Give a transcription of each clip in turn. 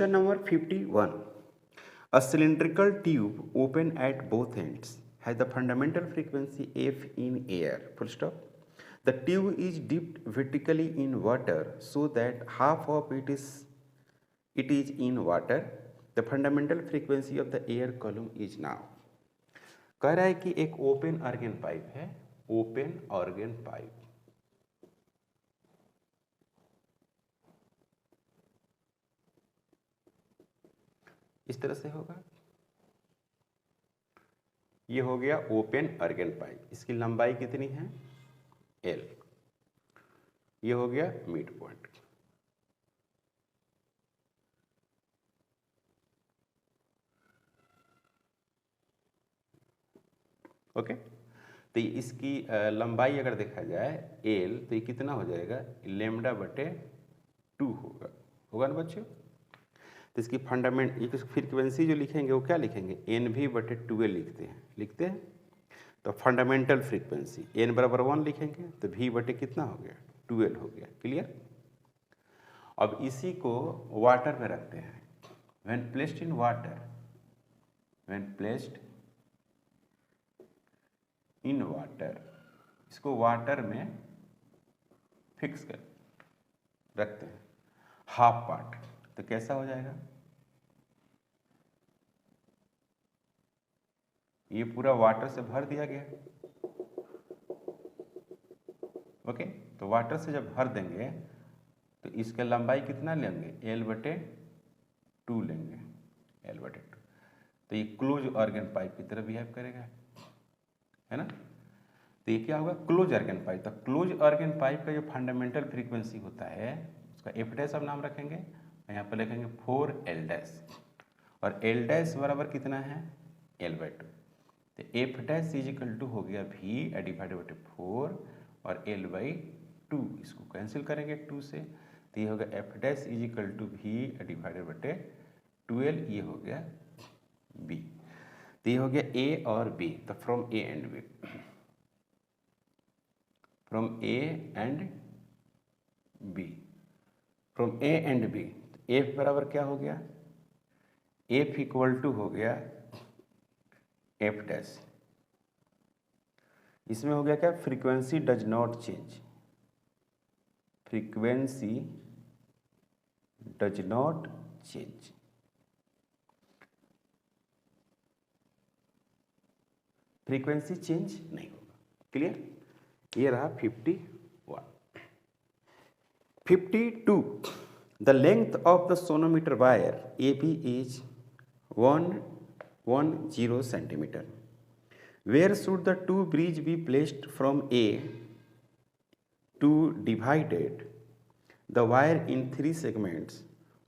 Question number 51. A cylindrical tube open at both ends has the fundamental frequency f in air. Full stop. The tube is dipped vertically in water so that half of it is in water. The fundamental frequency of the air column is now. कह रहा है कि एक open organ pipe है, open organ pipe, इस तरह से होगा। ये हो गया ओपन ऑर्गन पाइप, इसकी लंबाई कितनी है? L। ये हो गया मिड पॉइंट। ओके, तो इसकी लंबाई अगर देखा जाए L, तो ये कितना हो जाएगा? λ/2 होगा ना बच्चों? तो इसकी फंडामेंट, ये फ्रीक्वेंसी जो लिखेंगे वो क्या लिखेंगे? NV/2L लिखते हैं। तो फंडामेंटल फ्रीक्वेंसी n बराबर 1 लिखेंगे तो V/ कितना हो गया? 2L हो गया। क्लियर? अब इसी को वाटर में रखते हैं। When placed in water, when placed in water, इसको वाटर में फिक्स कर रखते हैं हाफ पार्ट, तो कैसा हो जाएगा? ये पूरा वाटर से भर दिया गया। ओके, तो वाटर से जब भर देंगे तो इसका लंबाई कितना लेंगे? L/2 लेंगे, L/2। तो ये क्लोज ऑर्गन पाइप की तरह बिहेव करेगा, है ना? तो ये क्या होगा? Close organ pipe. तो क्लोज ऑर्गन पाइप का जो फंडामेंटल फ्रीक्वेंसी होता है उसका f' अब नाम रखेंगे, यहाँ पर लिखेंगे 4L', और L' बराबर कितना है? L/2। तो f' हो गया V/4 और L/2, इसको कैंसिल करेंगे 2 से, तो ये होगा f'=V/2L, ये हो गया B। तो ये हो गया A और B। तो from A and B, from A and B, from A and B, F बराबर क्या हो गया? F = हो गया f'। इसमें हो गया क्या? Frequency does not change, frequency does not change. Frequency change नहीं होगा। क्लियर? ये रहा 51। 52. The length of the sonometer wire AB is 110 centimeter. Where should the two bridges be placed from A to divided the wire in 3 segments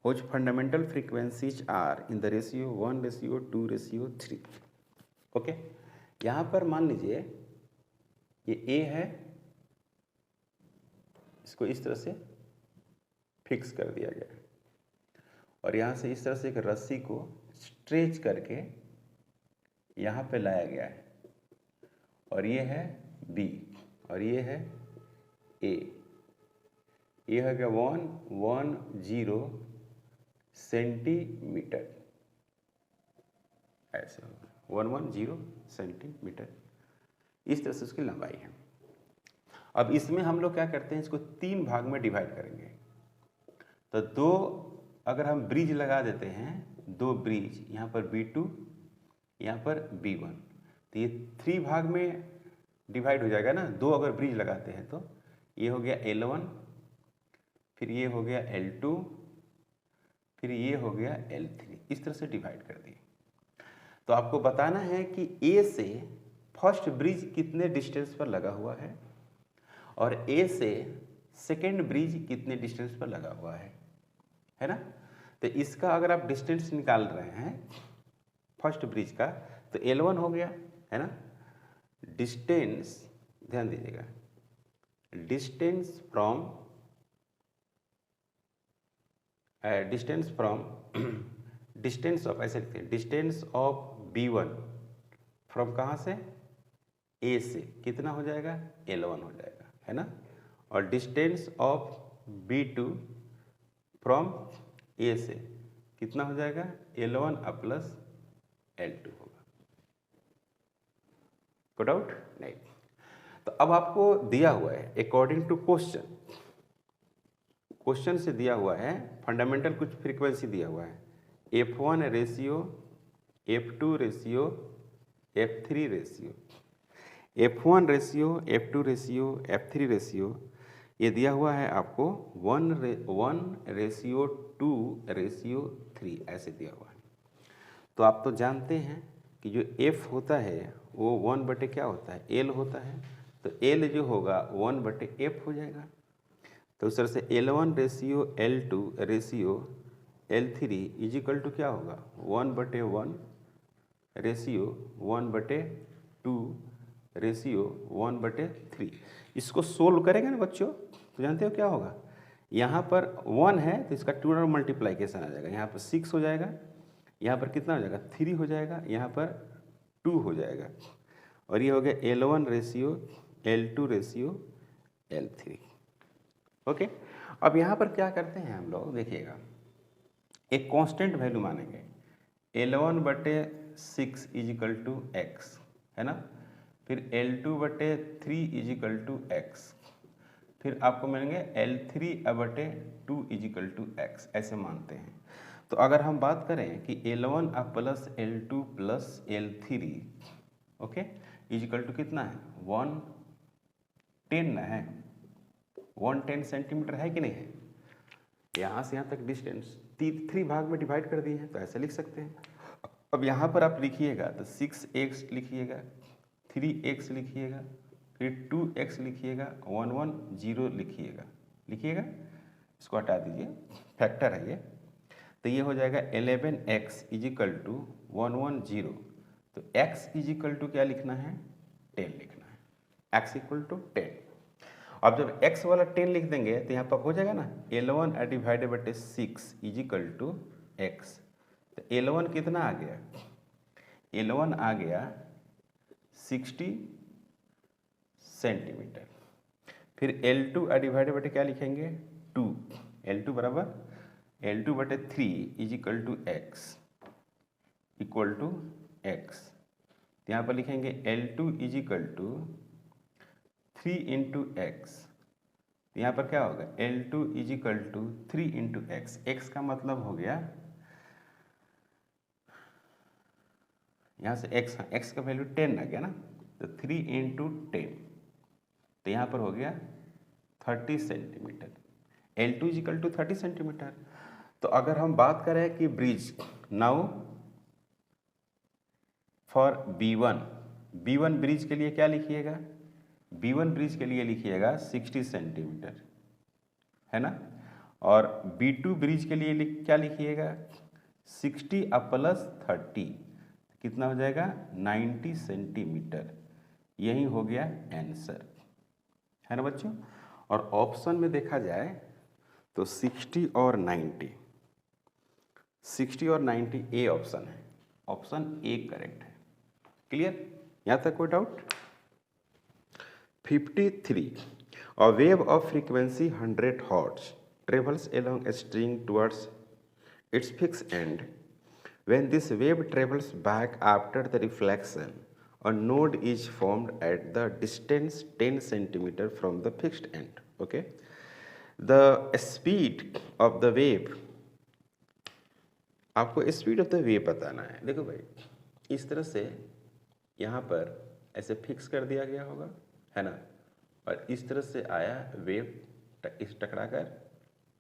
whose fundamental frequencies are in the ratio 1:2:3? Okay, यहाँ पर मान लीजिए ये A है, इसको इस तरह से फिक्स कर दिया गया, और यहाँ से इस तरह से एक रस्सी को स्ट्रेच करके यहाँ पे लाया गया है, और ये है B और ये है A। ये है क्या? 110 सेंटीमीटर, ऐसे होगा 110 सेंटीमीटर, इस तरह से उसकी लंबाई है। अब इसमें हम लोग क्या करते हैं, इसको 3 भाग में डिवाइड करेंगे। तो 2 अगर हम ब्रिज लगा देते हैं, 2 ब्रिज, यहाँ पर B2, यहाँ पर B1, तो ये 3 भाग में डिवाइड हो जाएगा ना। 2 अगर ब्रिज लगाते हैं तो ये हो गया L1, फिर ये हो गया L2, फिर ये हो गया L3, इस तरह से डिवाइड कर दिए। तो आपको बताना है कि A से फर्स्ट ब्रिज कितने डिस्टेंस पर लगा हुआ है और A से सेकेंड ब्रिज कितने डिस्टेंस पर लगा हुआ है ना? तो इसका अगर आप डिस्टेंस निकाल रहे हैं फर्स्ट ब्रिज का, तो L1 हो गया, है ना? डिस्टेंस, ध्यान दीजिएगा, डिस्टेंस फ्रॉम डिस्टेंस ऑफ, ऐसे लिखते हैं, डिस्टेंस ऑफ B1 फ्रॉम कहाँ से? A से कितना हो जाएगा? L1 हो जाएगा, है ना? और distance of B2 from A से कितना हो जाएगा, L1 प्लस L2 होगा। कोई डाउट नहीं। तो अब आपको दिया हुआ है अकॉर्डिंग टू क्वेश्चन से दिया हुआ है फंडामेंटल कुछ फ्रीक्वेंसी दिया हुआ है, F1 ratio, F2 ratio, F3 ratio, F1 ratio, F2 ratio, F3 ratio, ये दिया हुआ है आपको 1:2:3 ऐसे दिया हुआ है। तो आप तो जानते हैं कि जो F होता है वो 1 क्या होता है, L होता है, तो L जो होगा 1/F हो जाएगा। तो उस तरह से L1 ratio L2 ratio L3 is equal to क्या होगा, 1/1 रेशियो 1/2 रेशियो 1/3। इसको सोल्व करेंगे ना बच्चों, तो जानते हो क्या होगा, यहाँ पर 1 है तो इसका 2 और मल्टीप्लाइकेशन आ जाएगा, यहाँ पर 6 हो जाएगा, यहाँ पर कितना हो जाएगा 3 हो जाएगा, यहाँ पर 2 हो जाएगा, और ये हो गया L1 ratio L2 ratio L3। Okay, अब यहाँ पर क्या करते हैं हम लोग, देखिएगा एक कांस्टेंट वैल्यू मानेंगे, L1/6 इजिकल टू एक्स, है ना, फिर L2/3 इजिकल टू एक्स, फिर आपको मिलेंगे L3/2 इजिकल टू एक्स, ऐसे मानते हैं। तो अगर हम बात करें कि L1 plus L2 plus L3 okay equal to कितना है, 110 ना है, 110 सेंटीमीटर है कि नहीं है। यहाँ से यहाँ तक डिस्टेंस 3 भाग में डिवाइड कर दिए हैं, तो ऐसे लिख सकते हैं। अब यहाँ पर आप लिखिएगा तो 6x लिखिएगा, 3x लिखिएगा, फिर 2x लिखिएगा, 110 लिखिएगा, इसको हटा दीजिए, फैक्टर है ये, तो ये हो जाएगा 11x इजिकल टू 110। तो x इजिकल टू क्या लिखना है, 10 लिखना है, x इक्वल टू 10। अब जब x वाला 10 लिख देंगे तो यहाँ पर हो जाएगा ना L1/6 इजिकल टू x। तो L1 कितना आ गया, L1 आ गया 60 सेंटीमीटर। फिर L2 क्या लिखेंगे, 2, L2 बराबर L2/3 equal to x equal to x। तो यहाँ पर लिखेंगे L2 equal to 3 into x, यहाँ पर क्या होगा L2 equal to 3 into X, X का मतलब हो गया यहाँ से x का वैल्यू 10 आ गया ना, तो 3 इंटू 10, तो यहाँ पर हो गया 30 centimetre, L2 equal to 30 centimetre. तो अगर हम बात करें कि bridge now for B1 bridge के लिए क्या लिखिएगा, B1 ब्रिज के लिए लिखिएगा 60 सेंटीमीटर, है ना, और B2 ब्रिज के लिए क्या लिखिएगा 60 प्लस 30, कितना हो जाएगा 90 सेंटीमीटर। यही हो गया आंसर, है ना बच्चों। और ऑप्शन में देखा जाए तो 60 और 90 ए ऑप्शन है, ऑप्शन ए करेक्ट है। क्लियर, यहाँ तक कोई doubt. 53 a wave of frequency 100 Hz travels along a string towards its fixed end. When this wave travels back after the reflection, a node is formed at the distance 10 centimeter from the fixed end. Okay, the speed of the wave, आपको speed of the wave बताना है। देखो भाई, इस तरह से यहाँ पर ऐसे फिक्स कर दिया गया होगा, है ना, और इस तरह से आया वेव इस टकरा कर,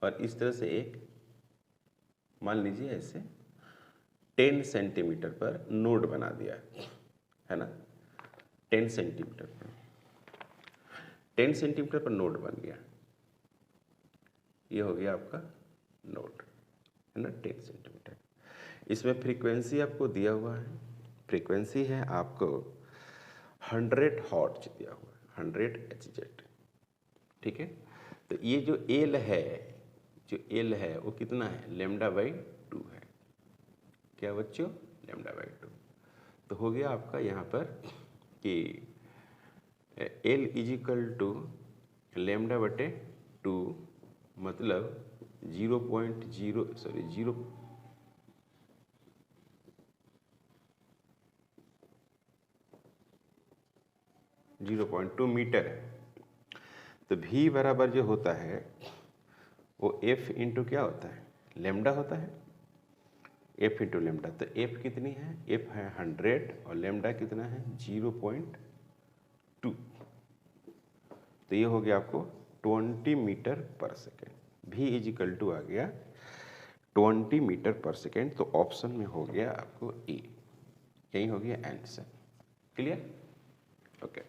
और इस तरह से एक मान लीजिए ऐसे 10 सेंटीमीटर पर नोड बना दिया, है ना, 10 सेंटीमीटर पर नोड बन गया, ये हो गया आपका नोड, है ना, 10 सेंटीमीटर। इसमें फ्रीक्वेंसी आपको दिया हुआ है, फ्रीक्वेंसी है आपको 100 हर्ट्ज दिया हुआ है, 100 Hz, ठीक है। तो ये जो L है वो कितना है, λ/2 है, क्या बच्चों, λ/2। तो हो गया आपका यहाँ पर कि L इजिकल टू λ/2 मतलब 0.0 0.2 मीटर है। तो v बराबर जो होता है वो f इंटू क्या होता है, लेमडा होता है, f इंटू लेमडा। तो f कितनी है, f है 100 और लेमडा कितना है 0.2। तो ये हो गया आपको 20 मीटर पर सेकेंड। v इजिकल टू आ गया 20 मीटर पर सेकेंड। तो ऑप्शन में हो गया आपको ए, यही हो गया answer. Clear? Okay.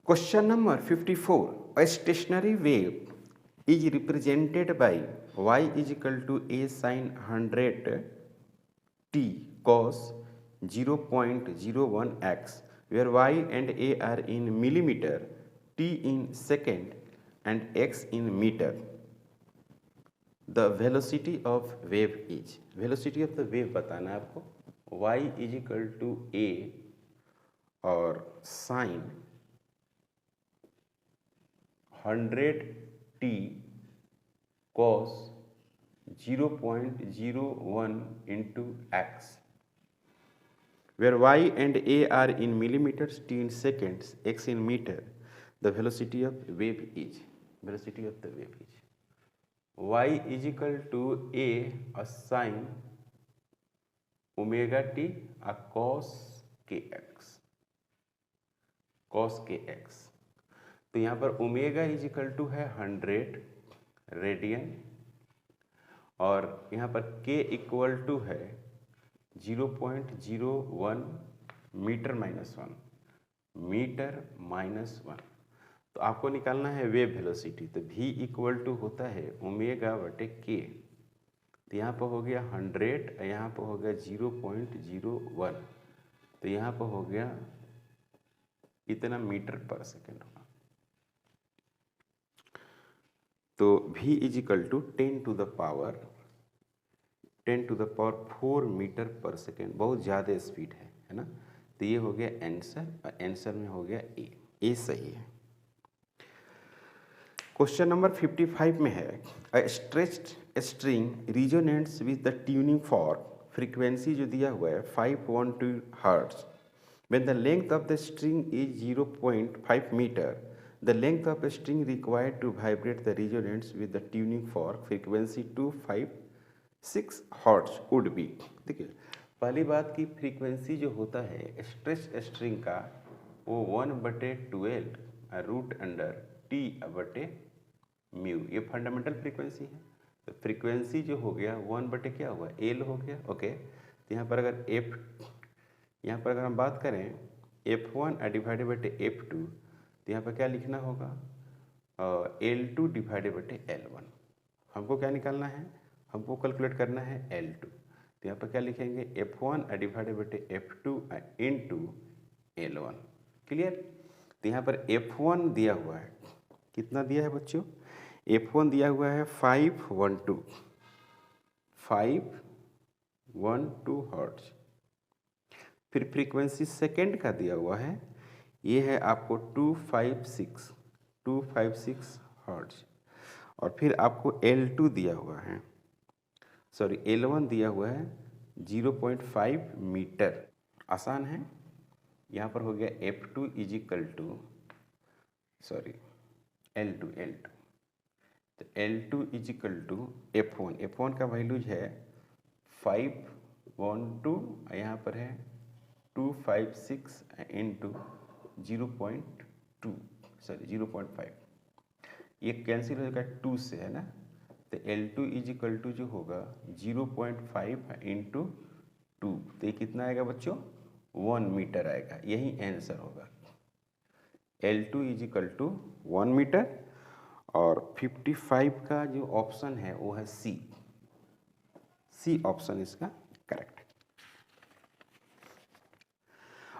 Question number 54, a stationary wave is represented by y is equal to a sin 100 t cos 0.01 x, where y and a are in millimeter, t in second and x in meter. The velocity of wave is, velocity of the wave बताना है आपको। y is equal to a और sin 100t cos 0.01 into x, where y and a are in millimeters, t in seconds, x in meter. The velocity of wave is, velocity of the wave is y is equal to a sin omega t a cos kx, cos kx। तो यहाँ पर omega is equal to है 100 radian और यहाँ पर k equal to है 0.01 metre minus 1, metre minus 1। तो आपको निकालना है वेव वेलोसिटी। तो v इक्वल टू होता है ओमेगा बटे k। तो यहाँ पर हो गया 100 और यहाँ पर हो गया 0.01। तो यहाँ पर हो गया इतना मीटर पर सेकेंड होगा। तो v is equal to 10 to the power 4 metre पर सेकेंड, बहुत ज़्यादा स्पीड है ना। तो ये हो गया आंसर और आंसर में हो गया ए सही है। क्वेश्चन नंबर 55 में है, a stretched string resonates with the tuning fork, frequency जो दिया हुआ है 512 hertz, when the length of the string is 0.5 metre, the length of a string required to vibrate the resonance with the tuning fork frequency 256 hertz would be। देखिए पहली बात की frequency जो होता है स्ट्रेच स्ट्रिंग का वो 1/12 रूट अंडर टी बटे म्यू, ये फंडामेंटल फ्रीक्वेंसी है। तो फ्रीक्वेंसी जो हो गया 1 बटे क्या हुआ एल हो गया। ओके। तो यहाँ पर अगर यहाँ पर अगर हम बात करें F1 डिवाइडेड बटे F2, तो यहाँ पर क्या लिखना होगा L2 डिवाइडेड बटे L1। हमको क्या निकालना है, हमको कैलकुलेट करना है L2। तो यहाँ पर क्या लिखेंगे F1 डिवाइडेड बटे F2 इंटू L1। क्लियर? तो यहाँ पर F1 दिया हुआ है, कितना दिया है बच्चों, F1 दिया हुआ है 512 हर्ट्ज। फिर फ्रीक्वेंसी सेकेंड का दिया हुआ है, ये है आपको 256 हर्ट्ज। और फिर आपको L2 दिया हुआ है, सॉरी L1 दिया हुआ है 0.5 मीटर। आसान है। यहाँ पर हो गया F2 is equal to sorry L2। तो L2 is equal to F1 का वैल्यूज है 512, यहाँ पर है 256 इंटू 0.5, ये कैंसिल हो जाएगा 2 से, है ना। तो L2 इज इक्वल टू जो होगा 0.5 इंटू 2, तो ये कितना आएगा बच्चों 1 मीटर आएगा। यही आंसर होगा। L2 is equal to 1 metre. और 55 का जो ऑप्शन है वो है सी ऑप्शन इसका correct.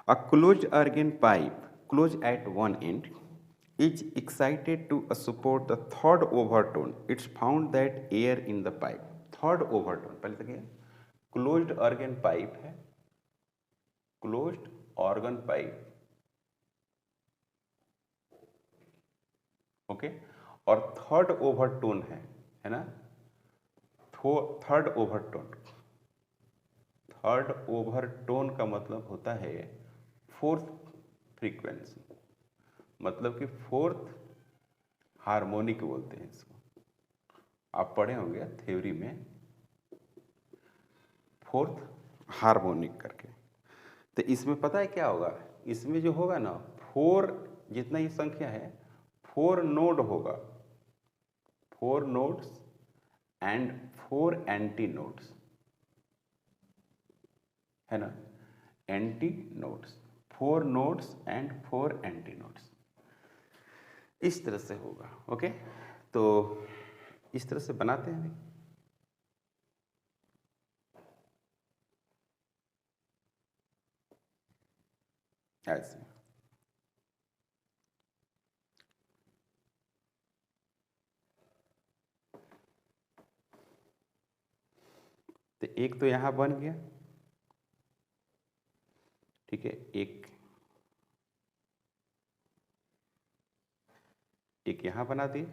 A closed organ pipe closed at one end is excited to support the third overtone. It's found that air in the pipe, third overtone, पहले तक closed organ pipe है, closed organ pipe, okay. और third overtone है ना, third overtone का मतलब होता है फोर्थ फ्रीक्वेंसी, मतलब कि फोर्थ हार्मोनिक बोलते हैं इसको। आप पढ़े होंगे थ्योरी में फोर्थ हार्मोनिक करके। तो इसमें पता है क्या होगा, इसमें जो होगा ना, 4 जितना ये संख्या है 4 नोड होगा, 4 नोड्स एंड 4 एंटी नोड्स, है ना, anti nodes, 4 nodes and 4 anti nodes, इस तरह से होगा। ओके, तो इस तरह से बनाते हैं। ऐसे तो एक तो यहां बन गया, ठीक है, एक यहां बना दिए,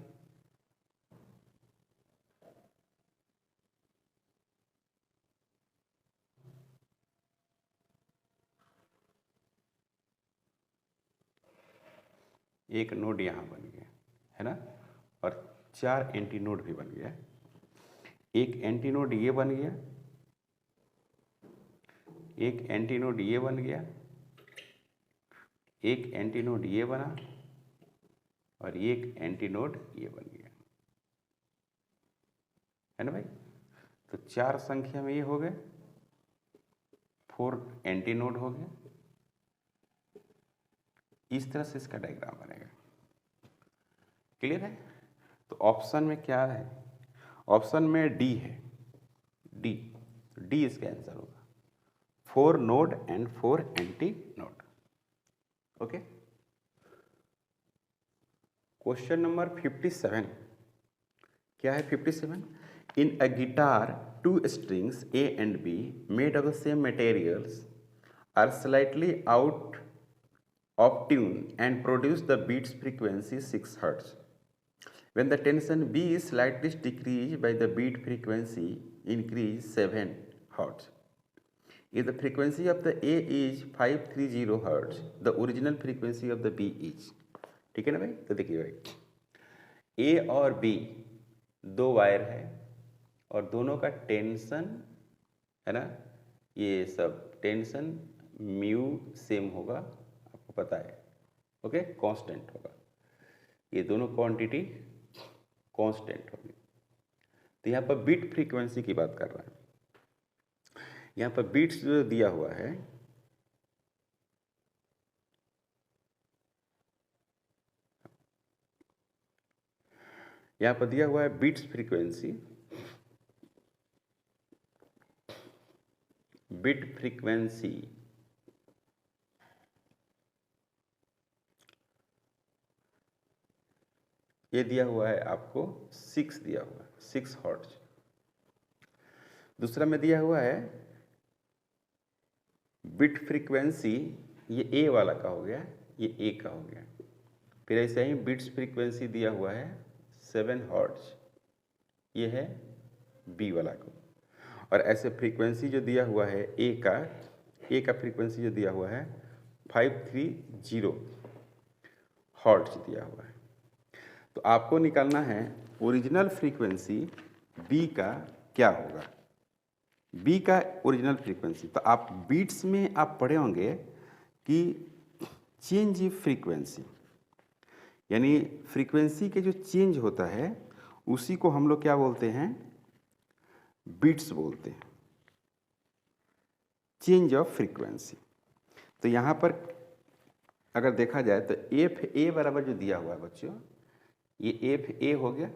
एक नोड यहां बन गया, है ना, और 4 एंटी नोड भी बन गया। एक एंटी नोड ये बन गया, एक एंटी नोड ये बन गया, एक एंटी नोड ये बना, और एक एंटी नोड ये बन गया, है ना भाई। तो 4 संख्या में ये हो गए, 4 एंटी नोड हो गए। इस तरह से इसका डायग्राम बनेगा। क्लियर है। तो ऑप्शन में क्या है, ऑप्शन में डी है, डी, डी इसका आंसर होगा, 4 node and 4 anti node. Okay, question number 57 क्या है, 57, इन अ guitar 2 strings A and B made of the same materials are slightly out of tune and produce the beats frequency 6 Hz. When the tension B is slightly decreased by the beat frequency increase 7 Hz. If the frequency of the A is 530 Hz, the original frequency of the B is, ठीक है ना भाई। तो देखिए भाई, A और B 2 wire है और दोनों का टेंशन, है ना, ये सब टेंशन म्यू सेम होगा, आपको पता है। ओके, कांस्टेंट होगा, ये दोनों क्वांटिटी कांस्टेंट होगी। तो यहाँ पर बीट फ्रीक्वेंसी की बात कर रहा है। यहाँ पर बीट्स जो दिया हुआ है, यहाँ पर दिया हुआ है बीट्स फ्रीक्वेंसी, बीट फ्रीक्वेंसी ये दिया हुआ है आपको 6 दिया हुआ है, 6 हर्ट्ज। दूसरा में दिया हुआ है बिट फ्रीक्वेंसी, ये ए वाला का हो गया, ये ए का हो गया। फिर ऐसे ही बिट्स फ्रीक्वेंसी दिया हुआ है 7 हर्ट्ज, ये है बी वाला को। और ऐसे फ्रीक्वेंसी जो दिया हुआ है ए का फ्रीक्वेंसी जो दिया हुआ है 530 हर्ट्ज दिया हुआ है। तो आपको निकालना है ओरिजिनल फ्रीक्वेंसी बी का क्या होगा, बी का ओरिजिनल फ्रीक्वेंसी। तो आप बीट्स में आप पढ़े होंगे कि चेंज फ्रीक्वेंसी, यानी फ्रीक्वेंसी के जो चेंज होता है उसी को हम लोग क्या बोलते हैं, बीट्स बोलते हैं, चेंज ऑफ फ्रीक्वेंसी। तो यहाँ पर अगर देखा जाए तो एफ ए बराबर जो दिया हुआ है बच्चों, ये एफ ए हो गया,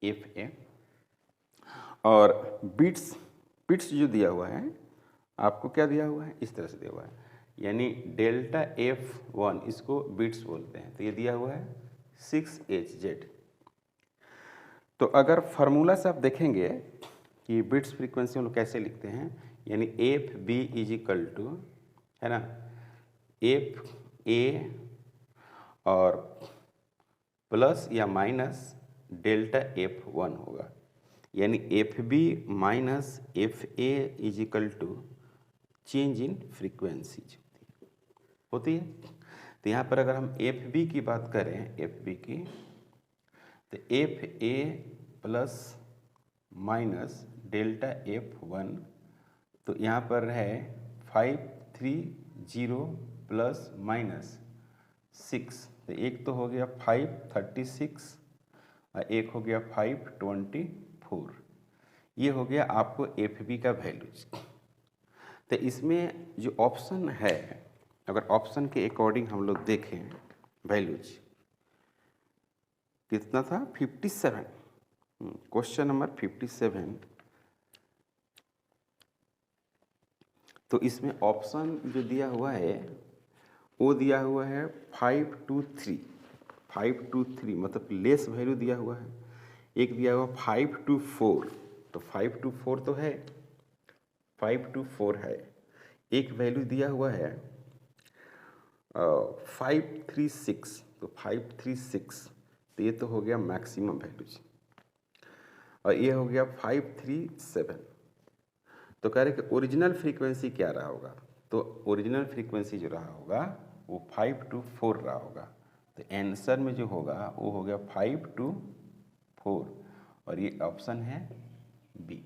एफ ए, और बिट्स जो दिया हुआ है आपको क्या दिया हुआ है, इस तरह से दिया हुआ है, यानी डेल्टा F1 इसको बिट्स बोलते हैं। तो ये दिया हुआ है 6Hz। तो अगर फार्मूला से आप देखेंगे कि बिट्स फ्रीक्वेंसी हम लोग कैसे लिखते हैं, यानी F B is equal to, है ना, एफ ए और प्लस या माइनस डेल्टा F1 होगा, यानी F B minus F A is equal to change in frequency होती है। तो यहाँ पर अगर हम एफ बी की बात करें, एफ बी की, तो F A plus minus delta F one, तो यहाँ पर है 530 प्लस माइनस 6, तो एक तो हो गया 536 और एक हो गया 524। ये हो गया आपको एफ बी का वैल्यूज। तो इसमें जो ऑप्शन है, अगर ऑप्शन के अकॉर्डिंग हम लोग देखें वैल्यूज कितना था 57, क्वेश्चन नंबर 57। तो इसमें ऑप्शन जो दिया हुआ है वो दिया हुआ है 523, 523 मतलब लेस वैल्यू दिया हुआ है। एक दिया हुआ 524, तो 524 तो है, 524 है। एक वैल्यू दिया हुआ है 536, तो 536, तो ये तो हो गया मैक्सिमम वैल्यूज, और ये हो गया 537। तो कह रहे कि ओरिजिनल फ्रीक्वेंसी क्या रहा होगा, तो ओरिजिनल फ्रीक्वेंसी जो रहा होगा वो 524 रहा होगा। तो आंसर में जो होगा वो हो गया 524, और ये ऑप्शन है बी।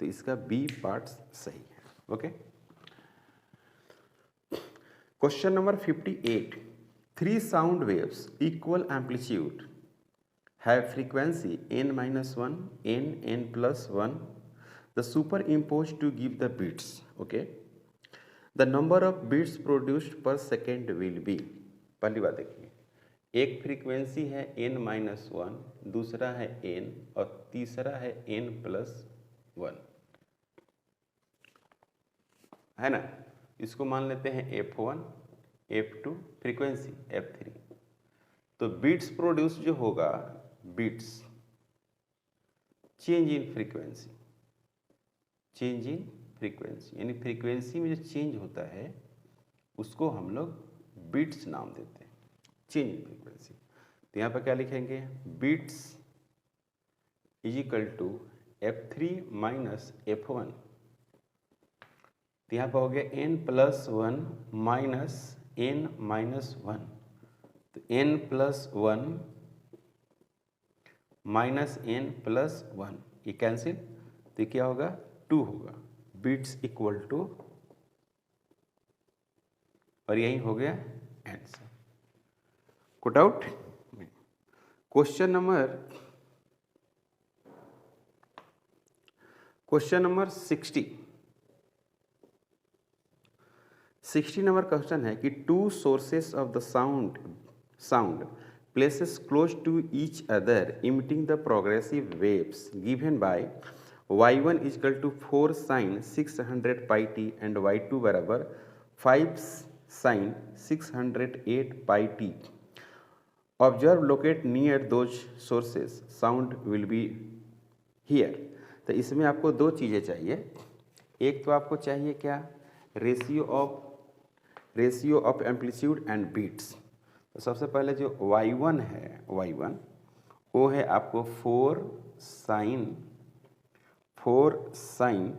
तो इसका बी पार्ट सही है। Okay, question number 58। 3 sound waves equal amplitude have frequency n-1, n+1, the superimposed to give the beats. Okay, the number of beats produced per second will be, पहली बात देखिए, एक frequency है n-1, दूसरा है n और तीसरा है n+1, है ना। इसको मान लेते हैं f1, f2, फ्रीक्वेंसी f3। तो बीट्स प्रोड्यूस जो होगा, beats change in frequency, change in frequency यानी फ्रीक्वेंसी में जो चेंज होता है उसको हम लोग बीट्स नाम देते हैं, चेंज इन फ्रीक्वेंसी। तो यहाँ पर क्या लिखेंगे, beats is equal to f3 minus f1। तो यहाँ पर हो गया n+1 माइनस n-1, तो n+1 माइनस n+1 ये कैंसिल, तो क्या होगा 2 होगा, बीट्स इक्वल टू, और यही हो गया आंसर। को doubt? Question number 60 number question है कि 2 sources of the sound places close to each other emitting the progressive waves given by y1 is equal to 4 sin 600 pi t and y2 बराबर 5 sin 608 pi t. Observe locate near those sources sound will be here. तो इसमें आपको दो चीज़ें चाहिए। एक तो आपको चाहिए क्या, ratio of amplitude and beats. तो सबसे पहले जो y1 है, y1 वो है आपको 4 साइन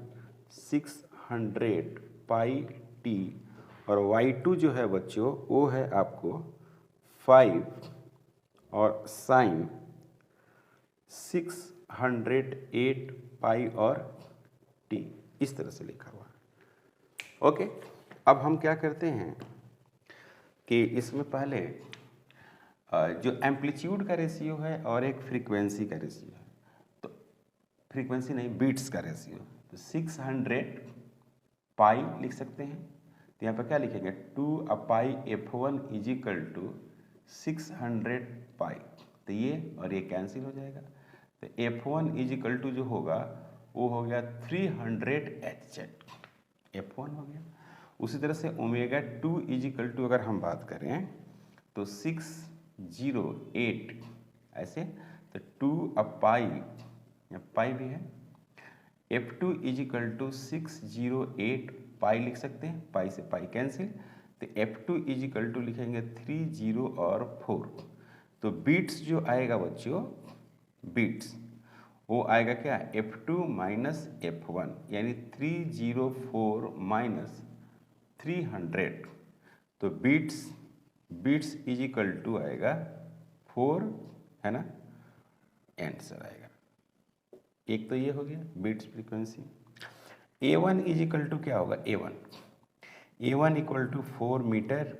600 पाई टी, और y2 जो है बच्चों वो है आपको 5 और साइन 608 पाई और टी, इस तरह से लिखा हुआ है। ओके, अब हम क्या करते हैं कि इसमें पहले जो एम्पलीट्यूड का रेशियो है और एक फ्रीक्वेंसी का रेशियो है, तो फ्रीक्वेंसी नहीं बीट्स का रेशियो, तो 600 पाई लिख सकते हैं। तो यहाँ पर क्या लिखेंगे, 2 पाई f1 इज इक्वल टू 600 पाई, तो ये और ये कैंसिल हो जाएगा। तो f1 इज इक्वल टू जो होगा वो हो गया 300 hz, f1 हो गया। उसी तरह से ओमेगा 2 इज इक्वल टू अगर हम बात करें तो 608 ऐसे, तो 2 पाई, पाई भी है, f2 इज इक्वल टू 608 पाई लिख सकते हैं, पाई से पाई कैंसिल, तो f2 इज इक्वल टू लिखेंगे 30 और 4। तो बीट्स जो आएगा बच्चों, बीट्स वो आएगा क्या, f2 माइनस f1 यानी 304 माइनस 300, तो बीट्स इज इक्वल टू आएगा 4, है ना, आंसर आएगा। एक तो ये हो गया beats frequency. A1 is equal to क्या होगा, A1 इक्वल टू 4 मीटर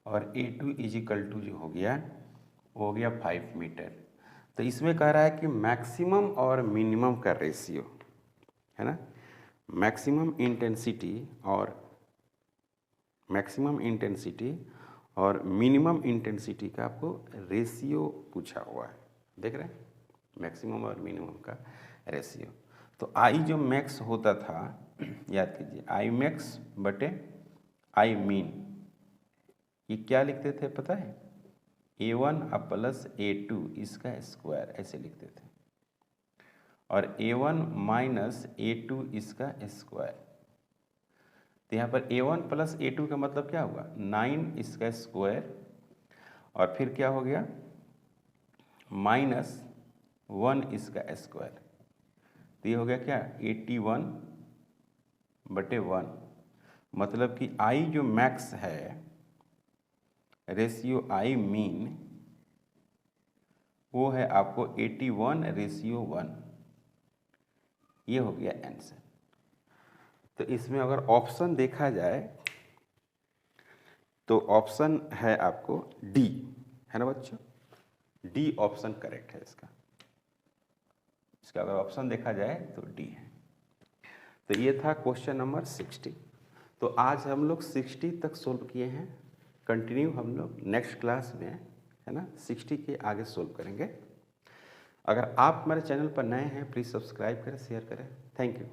और A2 इज इक्वल टू जो हो गया वो हो गया 5 मीटर। तो इसमें कह रहा है कि मैक्सिमम और मिनिमम का रेशियो, है ना, मैक्सिमम इंटेंसिटी और मिनिमम इंटेंसिटी का आपको रेशियो पूछा हुआ है, देख रहे हैं, मैक्सिमम और मिनिमम का रेशियो। तो आई जो मैक्स होता था, याद कीजिए, आई मैक्स बटे आई मीन, ये क्या लिखते थे पता है, A1 प्लस A2 इसका स्क्वायर ऐसे लिखते थे, और A1 माइनस A2 इसका स्क्वायर। तो यहाँ पर A1 प्लस A2 का मतलब क्या होगा, 9 इसका स्क्वायर, और फिर क्या हो गया माइनस 1 इसका स्क्वायर। तो ये हो गया क्या 81 बटे 1, मतलब कि आई जो मैक्स है, रेशियो आई मीन, वो है आपको 81:1। ये हो गया आंसर। तो इसमें अगर ऑप्शन देखा जाए तो ऑप्शन है आपको डी, है ना बच्चों, डी ऑप्शन करेक्ट है इसका अगर ऑप्शन देखा जाए तो डी है। तो ये था क्वेश्चन नंबर 60। तो आज हम लोग 60 तक सोल्व किए हैं, कंटिन्यू हम लोग नेक्स्ट क्लास में, है ना, 60 के आगे सोल्व करेंगे। अगर आप हमारे चैनल पर नए हैं प्लीज़ सब्सक्राइब करें, शेयर करें। Thank you.